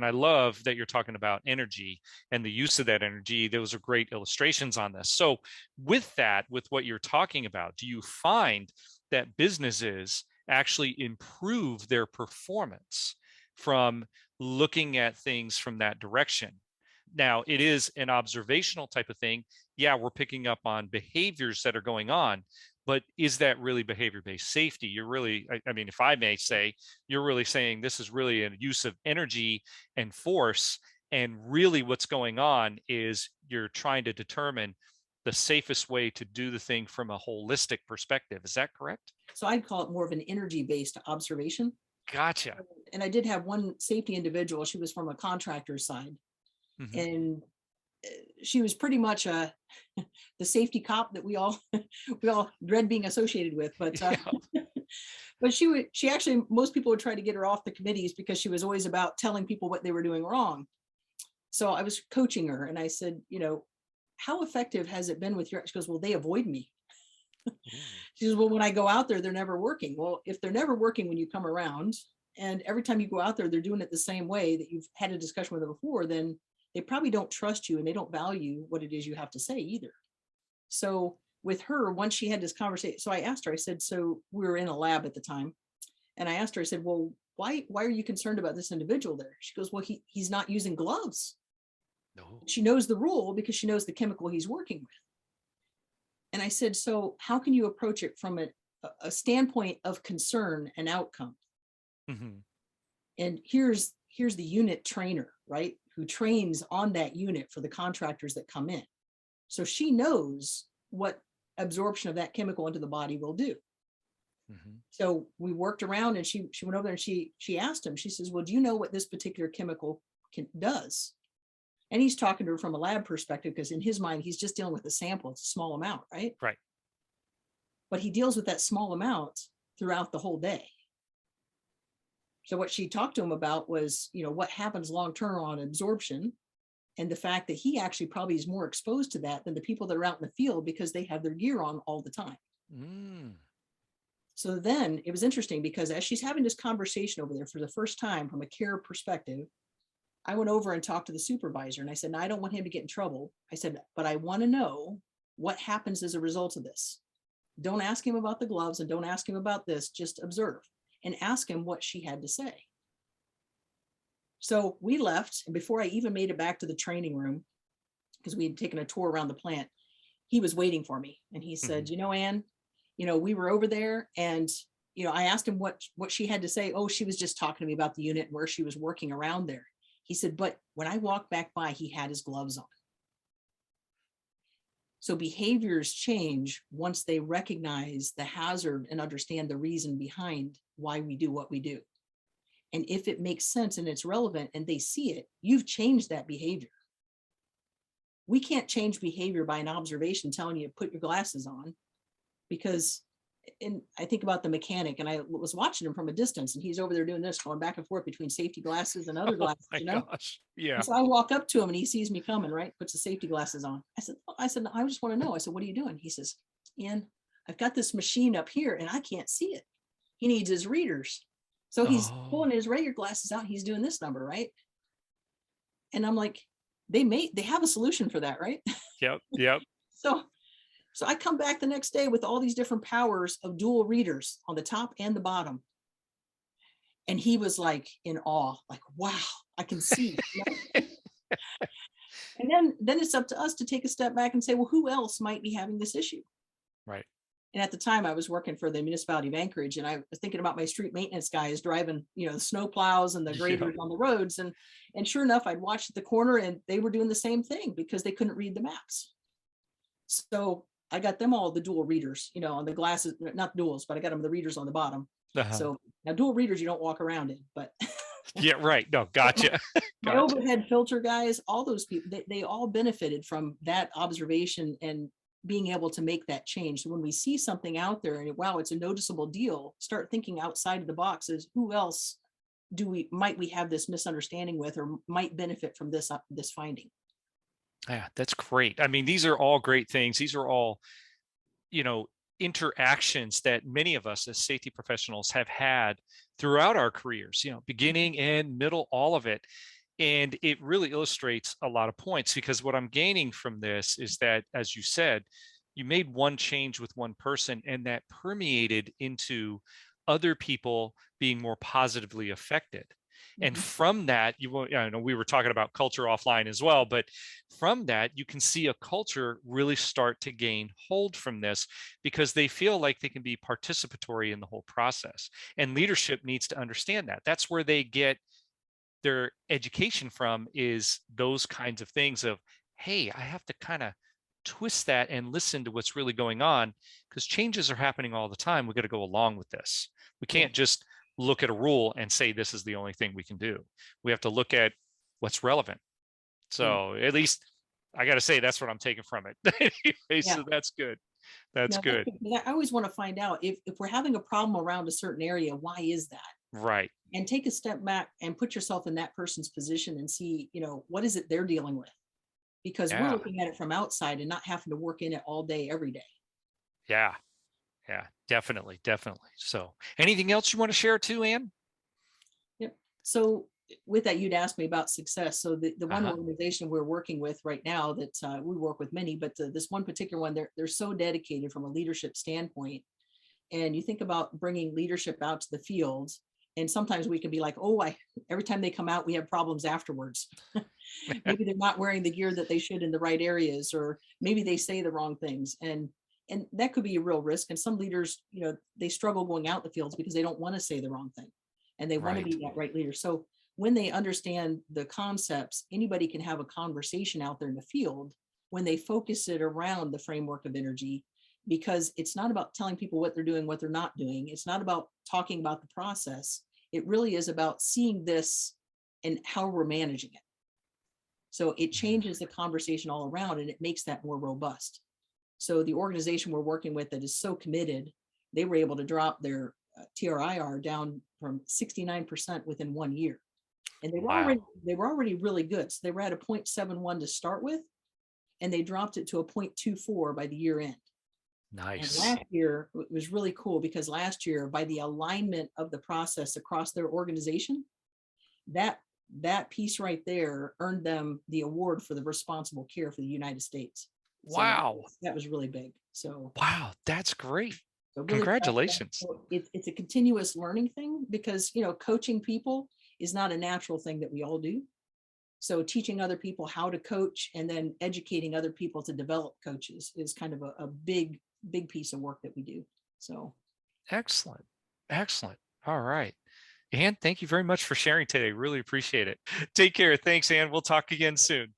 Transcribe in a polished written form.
And I love that you're talking about energy and the use of that energy. Those are great illustrations on this. So with that, with what you're talking about, do you find that businesses actually improve their performance from looking at things from that direction? Now, it is an observational type of thing. Yeah, we're picking up on behaviors that are going on, but is that really behavior-based safety? You're really, I mean, if I may say, you're really saying this is really a use of energy and force. And really what's going on is you're trying to determine the safest way to do the thing from a holistic perspective. Is that correct? So I'd call it more of an energy-based observation. Gotcha. And I did have one safety individual. She was from a contractor's side. Mm-hmm. And she was pretty much the safety cop that we all dread being associated with. But but she actually, most people would try to get her off the committees because she was always about telling people what they were doing wrong. So I was coaching her and I said, how effective has it been with your? She goes, well, they avoid me. She says, well, when I go out there, they're never working. Well, if they're never working when you come around, and every time you go out there, they're doing it the same way that you've had a discussion with them before, then they probably don't trust you and they don't value what it is you have to say either. So with her, once she had this conversation, so I asked her, I said, so we were in a lab at the time. And I asked her, I said, well, why are you concerned about this individual there? She goes, well, he's not using gloves. No. She knows the rule because she knows the chemical he's working with. And I said, so how can you approach it from a standpoint of concern and outcome? Mm-hmm. And here's the unit trainer, right? Who trains on that unit for the contractors that come in. So she knows what absorption of that chemical into the body will do. Mm-hmm. So we worked around and she went over there and she asked him, she says, well, do you know what this particular chemical does? And he's talking to her from a lab perspective because in his mind, he's just dealing with a sample. It's a small amount, right? Right. But he deals with that small amount throughout the whole day. So what she talked to him about was, what happens long-term on absorption and the fact that he actually probably is more exposed to that than the people that are out in the field because they have their gear on all the time. Mm. So then it was interesting because as she's having this conversation over there for the first time from a care perspective, I went over and talked to the supervisor and I said, no, I don't want him to get in trouble. I said, but I want to know what happens as a result of this. Don't ask him about the gloves and don't ask him about this, just observe and ask him what she had to say. So we left, and before I even made it back to the training room, because we had taken a tour around the plant, he was waiting for me. And he said, mm-hmm. Ann, we were over there and, I asked him what she had to say. Oh, she was just talking to me about the unit and where she was working around there. He said, but when I walked back by, he had his gloves on. So behaviors change once they recognize the hazard and understand the reason behind why we do what we do. And if it makes sense and it's relevant and they see it, you've changed that behavior. We can't change behavior by an observation telling you to put your glasses on because, and I think about the mechanic and I was watching him from a distance and he's over there doing this, going back and forth between safety glasses and other glasses, Gosh. Yeah. And so I walk up to him and he sees me coming, right? Puts the safety glasses on. I said, I just want to know. I said, what are you doing? He says, Ann, I've got this machine up here and I can't see it. He needs his readers. So he's pulling his regular glasses out. He's doing this number, right? And I'm like, they have a solution for that, right? Yep. So I come back the next day with all these different powers of dual readers on the top and the bottom. And he was like in awe, like, wow, I can see. And then it's up to us to take a step back and say, well, who else might be having this issue? Right. And at the time I was working for the municipality of Anchorage and I was thinking about my street maintenance guys driving, the snow plows and the graders on the roads. And sure enough, I'd watch at the corner and they were doing the same thing because they couldn't read the maps. So I got them all the dual readers, on the glasses, not duals, but I got them the readers on the bottom. Uh-huh. So now dual readers, you don't walk around in, but. Yeah, right. No, gotcha. My overhead filter guys, all those people, they all benefited from that observation and being able to make that change. So when we see something out there and wow, it's a noticeable deal, start thinking outside of the boxes. Who else might we have this misunderstanding with or might benefit from this finding? Yeah, that's great. I mean, these are all great things. These are all, interactions that many of us as safety professionals have had throughout our careers, beginning and middle, all of it. And it really illustrates a lot of points, because what I'm gaining from this is that, as you said, you made one change with one person and that permeated into other people being more positively affected. And Mhm. from that, I know we were talking about culture offline as well, but from that, you can see a culture really start to gain hold from this, because they feel like they can be participatory in the whole process. And leadership needs to understand that. That's where they get their education from, is those kinds of things of, hey, I have to kind of twist that and listen to what's really going on, because changes are happening all the time. We got to go along with this. We Yeah. can't just look at a rule and say this is the only thing we can do. We have to look at what's relevant. Yeah. So at least I got to say that's what I'm taking from it. Anyway, Yeah. so that's good. That's Now, good. I always want to find out if we're having a problem around a certain area, why is that? Right. And take a step back and put yourself in that person's position and see, what is it they're dealing with? Because we're Yeah. looking at it from outside and not having to work in it all day, every day. Yeah. Yeah. Definitely. Definitely. So anything else you want to share too, Ann? Yep. So with that, you'd asked me about success. So the one Uh-huh. organization we're working with right now that we work with many, but this one particular one, they're so dedicated from a leadership standpoint. And you think about bringing leadership out to the fields, and sometimes we can be like, oh, every time they come out, we have problems afterwards. Maybe they're not wearing the gear that they should in the right areas, or maybe they say the wrong things. And that could be a real risk. And some leaders, they struggle going out in the fields because they don't want to say the wrong thing and they want to Right. be that right leader. So when they understand the concepts, anybody can have a conversation out there in the field when they focus it around the framework of energy, because it's not about telling people what they're doing, what they're not doing. It's not about talking about the process. It really is about seeing this and how we're managing it. So it Mm. changes the conversation all around and it makes that more robust. So the organization we're working with that is so committed, they were able to drop their TRIR down from 69% within 1 year. And Wow. they were already really good. So they were at a 0.71 to start with, and they dropped it to a 0.24 by the year end. And Nice. last year it was really cool because last year, by the alignment of the process across their organization, that that piece right there earned them the award for the responsible care for the United States. So Wow. that was really big. So Wow. That's great. really proud of them. Congratulations. So it's a continuous learning thing, because coaching people is not a natural thing that we all do. So teaching other people how to coach and then educating other people to develop coaches is kind of a big piece of work that we do. So Excellent. Excellent. All right. Ann, thank you very much for sharing today. Really appreciate it. Take care. Thanks, Ann. We'll talk again soon.